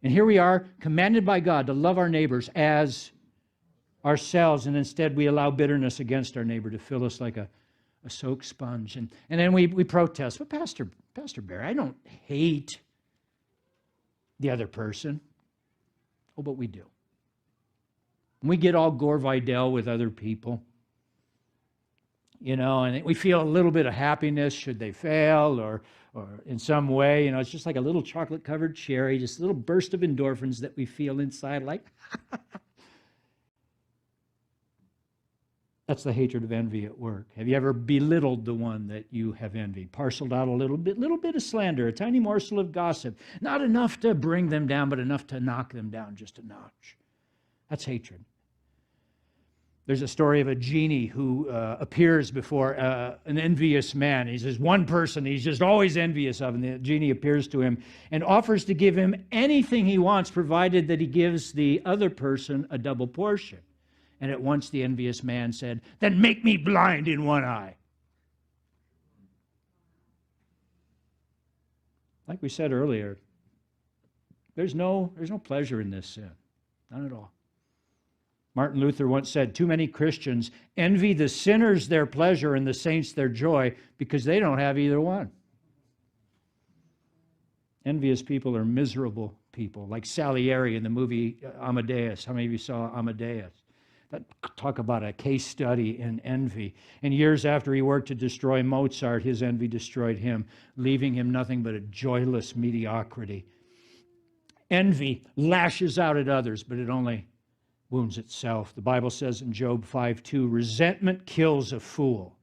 And here we are, commanded by God to love our neighbors as ourselves, and instead we allow bitterness against our neighbor to fill us like a soaked sponge. And then we protest. But Pastor Barry, I don't hate the other person. Oh, but we do. We get all Gore Vidal with other people, and we feel a little bit of happiness should they fail or in some way. It's just like a little chocolate-covered cherry, just a little burst of endorphins that we feel inside like, That's the hatred of envy at work. Have you ever belittled the one that you have envied? Parceled out a little bit of slander, a tiny morsel of gossip. Not enough to bring them down, but enough to knock them down just a notch. That's hatred. There's a story of a genie who appears before an envious man. He says, one person he's just always envious of, and the genie appears to him and offers to give him anything he wants, provided that he gives the other person a double portion. And at once the envious man said, then make me blind in one eye. Like we said earlier, there's no pleasure in this sin. None at all. Martin Luther once said, too many Christians envy the sinners their pleasure and the saints their joy because they don't have either one. Envious people are miserable people, like Salieri in the movie Amadeus. How many of you saw Amadeus? Talk about a case study in envy. And years after he worked to destroy Mozart, his envy destroyed him, leaving him nothing but a joyless mediocrity. Envy lashes out at others, but it only wounds itself. The Bible says in Job 5:2, resentment kills a fool,